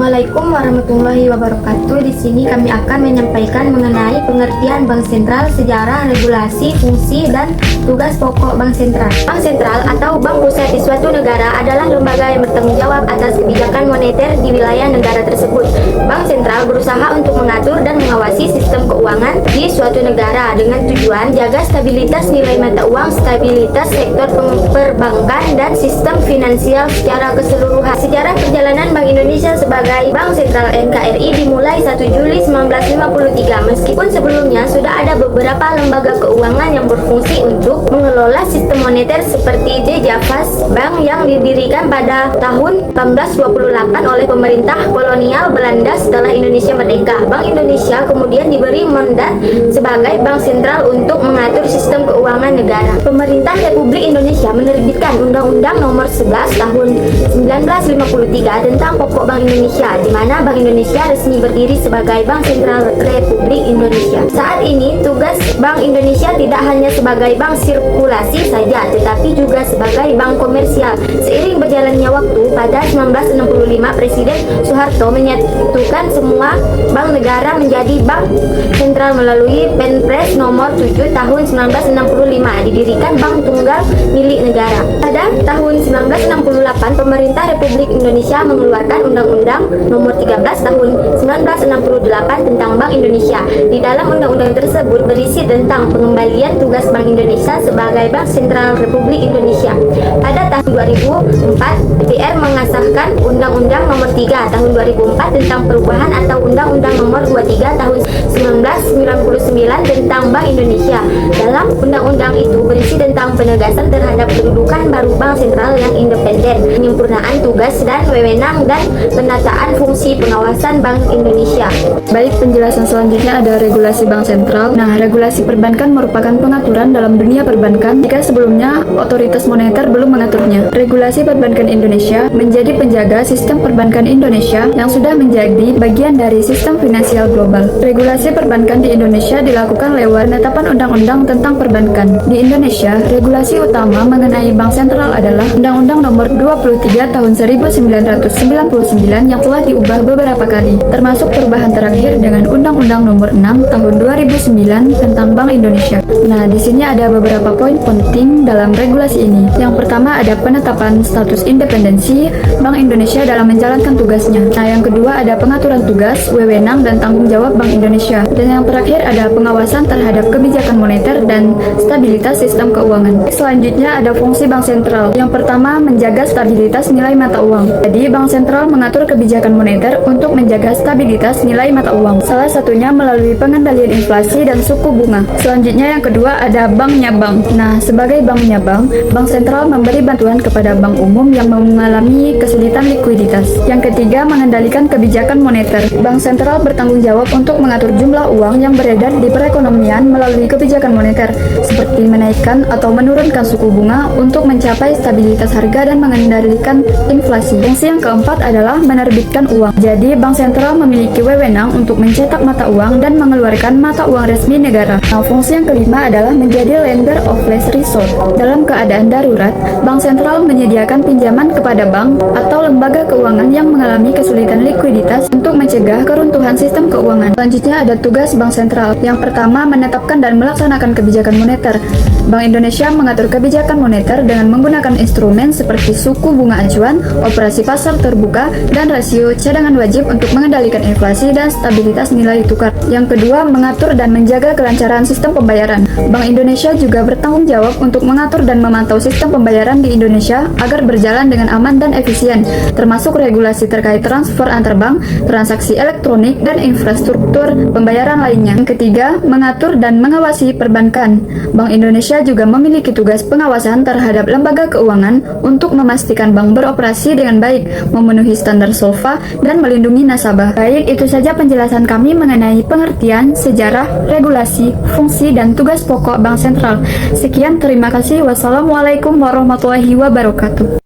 Assalamualaikum warahmatullahi wabarakatuh. Di sini kami akan menyampaikan mengenai pengertian Bank Sentral, sejarah, regulasi, fungsi, dan tugas pokok Bank Sentral. Bank Sentral atau Bank Pusat di suatu negara adalah lembaga yang bertanggung jawab atas kebijakan moneter di wilayah negara tersebut. Bank Sentral berusaha untuk mengatur dan mengawasi sistem keuangan di suatu negara dengan tujuan jaga stabilitas nilai mata uang, stabilitas sektor perbankan, dan sistem finansial secara keseluruhan. Sejarah perjalanan Bank Indonesia sebagai Bank Sentral NKRI dimulai 1 Juli 1953. Meskipun sebelumnya sudah ada beberapa lembaga keuangan yang berfungsi untuk mengelola sistem moneter seperti Javas Bank yang didirikan pada tahun 1828 oleh pemerintah kolonial Belanda setelah Indonesia merdeka. Bank Indonesia kemudian diberi mandat sebagai bank sentral untuk mengatur sistem keuangan negara. Pemerintah Republik Indonesia menerbitkan Undang-Undang Nomor 11 Tahun 1953 tentang Pokok Bank Indonesia, di mana Bank Indonesia resmi berdiri sebagai Bank Sentral Republik Indonesia. Saat ini tugas Bank Indonesia tidak hanya sebagai bank sirkulasi saja, tetapi juga sebagai bank komersial. Seiring berjalannya waktu, pada 1965 Presiden Soeharto menyatukan semua bank negara menjadi bank sentral melalui Perpres Nomor 7 Tahun 1965, didirikan Bank Tunggal milik negara. Pada tahun 1968 pemerintah Republik Indonesia mengeluarkan Undang-Undang Nomor 13 Tahun 1968 tentang Bank Indonesia. Di dalam undang-undang tersebut berisi tentang pengembalian tugas Bank Indonesia sebagai Bank Sentral Republik Indonesia. Pada tahun 2004 DPR mengesahkan Undang-Undang Nomor 3 Tahun 2004 tentang perubahan atau Undang-Undang Nomor 23 Tahun 1999 tentang Bank Indonesia. Dalam undang-undang itu berisi tentang penegasan terhadap kedudukan baru Bank Sentral yang independen, penyempurnaan tugas dan wewenang, dan penataan fungsi pengawasan Bank Indonesia. Baik, penjelasan selanjutnya ada regulasi Bank Sentral. Nah, regulasi perbankan merupakan pengaturan dalam dunia perbankan jika sebelumnya otoritas moneter belum mengaturnya. Regulasi perbankan Indonesia menjadi penjaga sistem perbankan Indonesia yang sudah menjadi bagian dari sistem finansial global. Regulasi perbankan di Indonesia dilakukan lewat penetapan undang-undang tentang perbankan. Di Indonesia, regulasi utama mengenai Bank Sentral adalah Undang-Undang Nomor 23 Tahun 1999 yang telah diubah beberapa kali, termasuk perubahan terakhir dengan Undang-Undang Nomor 6 Tahun 2009 tentang Bank Indonesia. Nah, di sini ada beberapa poin penting dalam regulasi ini. Yang pertama ada penetapan status independensi Bank Indonesia dalam menjalankan tugasnya. Nah, yang kedua ada pengaturan tugas, wewenang, dan tanggung jawab Bank Indonesia. Dan yang terakhir ada pengawasan terhadap kebijakan moneter dan stabilitas sistem keuangan. Selanjutnya ada fungsi Bank Sentral. Yang pertama menjaga stabilitas nilai mata uang. Jadi Bank Sentral mengatur kebijakan moneter untuk menjaga stabilitas nilai mata uang. Salah satunya melalui pengendalian inflasi dan suku bunga. Selanjutnya yang kedua ada banknya bank. Nah, sebagai banknya bank, Bank Sentral memberi bantuan kepada bank umum yang mengalami kesulitan likuiditas. Yang ketiga mengendalikan kebijakan moneter. Bank Sentral bertanggung jawab untuk mengatur jumlah uang yang beredar di perekonomian melalui kebijakan moneter, seperti menaikkan atau menurunkan suku bunga untuk mencapai stabilitas harga dan mengendalikan inflasi. Fungsi yang keempat adalah menerbitkan uang. Jadi, Bank Sentral memiliki wewenang untuk mencetak mata uang dan mengeluarkan mata uang resmi negara. Nah, fungsi yang kelima adalah menjadi lender of last resort. Dalam keadaan darurat, Bank Sentral menyediakan pinjaman kepada bank atau lembaga keuangan yang mengalami kesulitan likuiditas untuk mencegah keruntuhan sistem keuangan. Selanjutnya ada tugas Bank Sentral. Yang pertama, menetapkan dan melaksanakan kebijakan moneter. Bank Indonesia mengatur kebijakan moneter dengan menggunakan instrumen seperti suku bunga acuan, operasi pasar terbuka, dan rasio cadangan wajib untuk mengendalikan inflasi dan stabilitas nilai tukar. Yang kedua, mengatur dan menjaga kelancaran sistem pembayaran. Bank Indonesia juga bertanggung jawab untuk mengatur dan memantau sistem pembayaran di Indonesia agar berjalan dengan aman dan efisien, termasuk regulasi terkait transfer antar bank, transaksi elektronik, dan infrastruktur pembayaran lainnya. Yang ketiga, mengatur dan mengawasi perbankan. Bank Indonesia juga memiliki tugas pengawasan terhadap lembaga keuangan untuk memastikan bank beroperasi dengan baik, memenuhi standar SOFA, dan melindungi nasabah. Baik, itu saja penjelasan kami mengenai pengertian, sejarah, regulasi, fungsi, dan tugas pokok Bank Sentral. Sekian, terima kasih. Wassalamualaikum warahmatullahi wabarakatuh.